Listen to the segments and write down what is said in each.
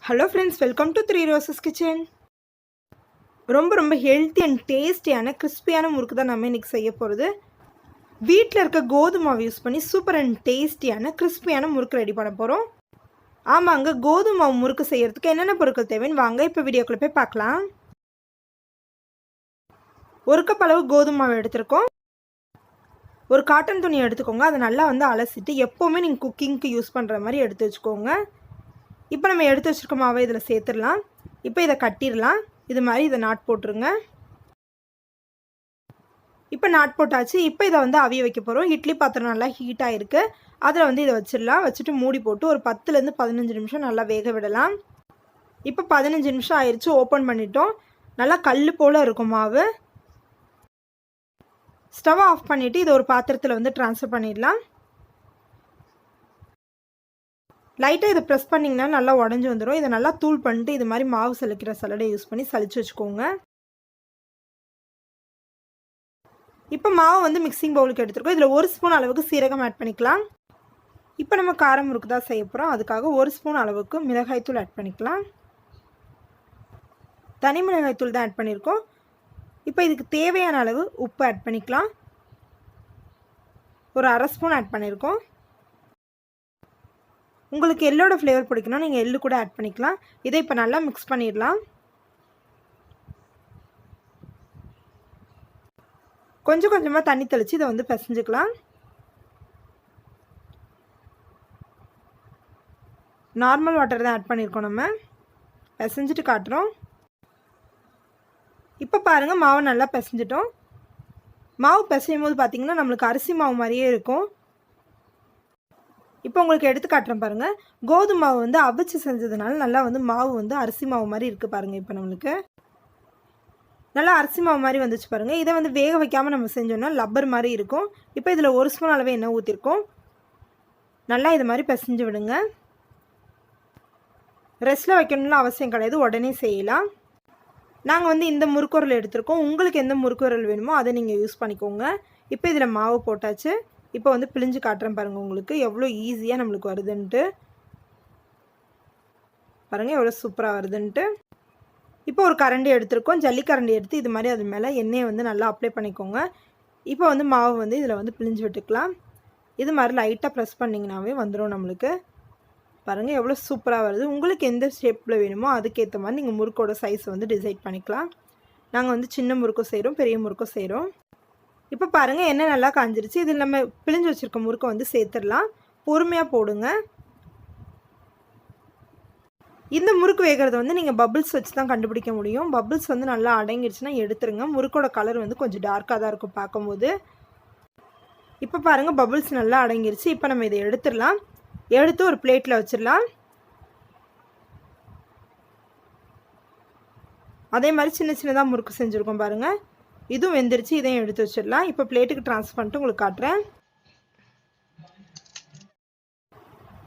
Hello friends, welcome to three roses kitchen. ரொம்ப healthy and டேஸ்டியான கிறிஸ்பியான முறுக்கு தான் நம்ம இன்றைக்கி செய்ய போகிறது. வீட்டில் இருக்க கோதுமை மாவு யூஸ் பண்ணி சூப்பர் அண்ட் டேஸ்டியான கிறிஸ்பியான முறுக்கு ரெடி பண்ண போகிறோம். ஆமாங்க, கோதுமை மாவு முறுக்கு செய்கிறதுக்கு என்னென்ன பொருட்கள் தேவைன்னு வாங்க இப்போ வீடியோக்குள்ளே போய் பார்க்கலாம். ஒரு கப் அளவு கோதுமை மாவு எடுத்துருக்கோம். ஒரு காட்டன் துணி எடுத்துக்கோங்க. அதை நல்லா அலசிட்டு எப்போவுமே நீங்கள் குக்கிங்க்கு யூஸ் பண்ணுற மாதிரி எடுத்து வச்சுக்கோங்க. இப்போ நம்ம எடுத்து வச்சுருக்க மாவை இதில் சேர்த்துடலாம். இப்போ இதை கட்டிடலாம். இது மாதிரி இதை நாட் போட்டுருங்க. இப்போ நாட் போட்டாச்சு. இப்போ இதை அவிய வைக்க போகிறோம். இட்லி பாத்திரம் நல்லா ஹீட்டாக இருக்குது. அதில் இதை வச்சிடலாம். வச்சுட்டு மூடி போட்டு ஒரு 10லேருந்து 15 நிமிஷம் நல்லா வேக விடலாம். இப்போ 15 நிமிஷம் ஆயிடுச்சு. ஓப்பன் பண்ணிட்டோம். நல்லா கல் போல் இருக்கும் மாவு. ஸ்டவ் ஆஃப் பண்ணிவிட்டு இதை ஒரு பாத்திரத்தில் ட்ரான்ஸ்ஃபர் பண்ணிடலாம். லைட்டாக இதை ப்ரெஸ் பண்ணிங்கன்னா நல்லா உடஞ்சி வந்துடும். இதை நல்லா தூள் பண்ணிட்டு இது மாதிரி மாவு சலிக்கிற சலடை யூஸ் பண்ணி சலிச்சு வச்சுக்கோங்க. இப்போ மாவு மிக்சிங் பவுலுக்கு எடுத்துருக்கோம். இதில் 1 ஸ்பூன் அளவுக்கு சீரகம் ஆட் பண்ணிக்கலாம். இப்போ நம்ம காரம் முறுக்கு தான் செய்ய போகிறோம். அதுக்காக 1 ஸ்பூன் அளவுக்கு மிளகாய்த்தூள் ஆட் பண்ணிக்கலாம். தனி மிளகாய்த்தூள் தான் ஆட் பண்ணியிருக்கோம். இப்போ இதுக்கு தேவையான அளவு உப்பு ஆட் பண்ணிக்கலாம். ஒரு 1/2 ஸ்பூன் ஆட் பண்ணியிருக்கோம். உங்களுக்கு எள்ளோட ஃப்ளேவர் பிடிக்கணும், நீங்கள் எள்ளு கூட ஆட் பண்ணிக்கலாம். இதை இப்போ நல்லா மிக்ஸ் பண்ணிடலாம். கொஞ்சம் கொஞ்சமாக தண்ணி தெளித்து இதை பிசைஞ்சுக்கலாம். நார்மல் வாட்டர் தான் ஆட் பண்ணியிருக்கோம். நம்ம பிசைஞ்சிட்டு காட்டுறோம். இப்போ பாருங்கள், மாவு நல்லா பிசைஞ்சிட்டோம். மாவு பிசையும் போது பார்த்திங்கன்னா நம்மளுக்கு அரிசி மாவு மாதிரியே இருக்கும். இப்போ உங்களுக்கு எடுத்து காட்டுறேன் பாருங்கள். கோதுமை மாவு அவிச்சு செஞ்சதுனால நல்லா மாவு அரிசி மாவு மாதிரி இருக்குது பாருங்கள். இப்போ நம்மளுக்கு நல்லா அரிசி மாவு மாதிரி வந்துச்சு பாருங்கள். இதை வேக வைக்காமல் நம்ம செஞ்சோம்னா லப்பர் மாதிரி இருக்கும். இப்போ இதில் 1 ஸ்பூன் அளவு எண்ணெய் ஊற்றிருக்கோம். நல்லா இது மாதிரி பிசைஞ்சு விடுங்க. ரெஸ்ட்டில் வைக்கணும்னு அவசியம் கிடையாது, உடனே செய்யலாம். நாங்கள் இந்த முறுக்குரல் எடுத்திருக்கோம். உங்களுக்கு எந்த முறுக்குரல் வேணுமோ அதை நீங்கள் யூஸ் பண்ணிக்கோங்க. இப்போ இதில் மாவு போட்டாச்சு. இப்போ பிழிஞ்சு காட்டுறேன் பாருங்கள். உங்களுக்கு எவ்வளோ ஈஸியாக நம்மளுக்கு வருதுன்ட்டு பாருங்கள், எவ்வளோ சூப்பராக வருதுன்ட்டு. இப்போ ஒரு கரண்டி எடுத்துருக்கோம். ஜல்லிக்கரண்டி எடுத்து இது மாதிரி அது மேலே எண்ணெயை நல்லா அப்ளை பண்ணிக்கோங்க. இப்போ மாவு இதில் பிழிஞ்சு விட்டுக்கலாம். இது மாதிரி லைட்டாக ப்ரெஸ் பண்ணிங்கனாவே வந்துடும் நம்மளுக்கு. பாருங்கள் எவ்வளோ சூப்பராக வருது. உங்களுக்கு எந்த ஷேப்பில் வேணுமோ அதுக்கேற்ற மாதிரி நீங்கள் முறுக்கோட சைஸ் டிசைட் பண்ணிக்கலாம். நாங்கள் சின்ன முறுக்கும் செய்கிறோம், பெரிய முறுக்கும் செய்கிறோம். இப்போ பாருங்கள், எண்ணெய் நல்லா காஞ்சிருச்சு. இதில் நம்ம பிழிஞ்சு வச்சுருக்க முறுக்கை சேர்த்துடலாம். பொறுமையாக போடுங்க. இந்த முறுக்கு வேகிறது நீங்கள் பபிள்ஸ் வச்சு தான் கண்டுபிடிக்க முடியும். பபிள்ஸ் நல்லா அடங்கிடுச்சுன்னா எடுத்துருங்க. முறுக்கோட கலர் கொஞ்சம் டார்க்காக தான் இருக்கும் பார்க்கும்போது. இப்போ பாருங்கள், பபிள்ஸ் நல்லா அடங்கிருச்சு. இப்போ நம்ம இதை எடுத்துடலாம். எடுத்து ஒரு பிளேட்டில் வச்சிடலாம். அதே மாதிரி சின்ன சின்னதாக முறுக்கு செஞ்சுருக்கோம் பாருங்கள். இதுவும் வெந்துருச்சு. இதையும் எடுத்து வச்சிடலாம். இப்போ பிளேட்டுக்கு ட்ரான்ஸ்ஃபர் பண்ணிட்டு உங்களுக்கு காட்டுறேன்.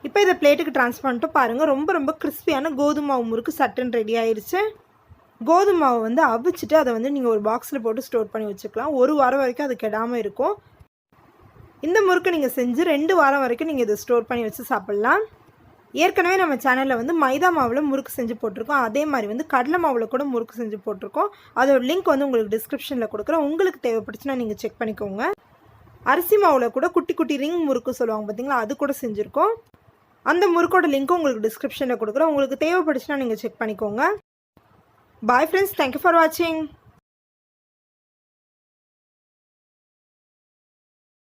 இப்போ இதை பிளேட்டுக்கு ட்ரான்ஸ்ஃபர் பண்ணிட்டு பாருங்கள், ரொம்ப கிறிஸ்பியான கோதுமை மாவு முறுக்கு சட்டுன்னு ரெடி ஆயிடுச்சு. கோதுமை மாவு அவிச்சிட்டு அதை நீங்கள் ஒரு பாக்ஸில் போட்டு ஸ்டோர் பண்ணி வச்சுக்கலாம். 1 வாரம் வரைக்கும் அது கெடாமல் இருக்கும். இந்த முறுக்கு நீங்கள் செஞ்சு 2 வாரம் வரைக்கும் நீங்கள் இதை ஸ்டோர் பண்ணி வச்சு சாப்பிட்லாம். ஏற்கனவே நம்ம சேனலில் மைதா மாவில் முறுக்கு செஞ்சு போட்டிருக்கோம். அதே மாதிரி கடலை மாவில் கூட முறுக்கு செஞ்சு போட்டிருக்கோம். அதோட லிங்க் உங்களுக்கு டிஸ்கிரிப்ஷனில் கொடுக்குறேன். உங்களுக்கு தேவைப்பட்டுச்சுன்னா நீங்கள் செக் பண்ணிக்கோங்க. அரிசி மாவில் கூட குட்டி குட்டி ரிங் முறுக்கு சொல்லுவாங்க பார்த்தீங்களா, அது கூட செஞ்சுருக்கோம். அந்த முறுக்கோட லிங்க்கும் உங்களுக்கு டிஸ்கிரிப்ஷனில் கொடுக்குறேன். உங்களுக்கு தேவைப்பட்டுச்சுன்னா நீங்கள் செக் பண்ணிக்கோங்க. பாய் ஃப்ரெண்ட்ஸ், தேங்க்யூ ஃபார் வாட்சிங்.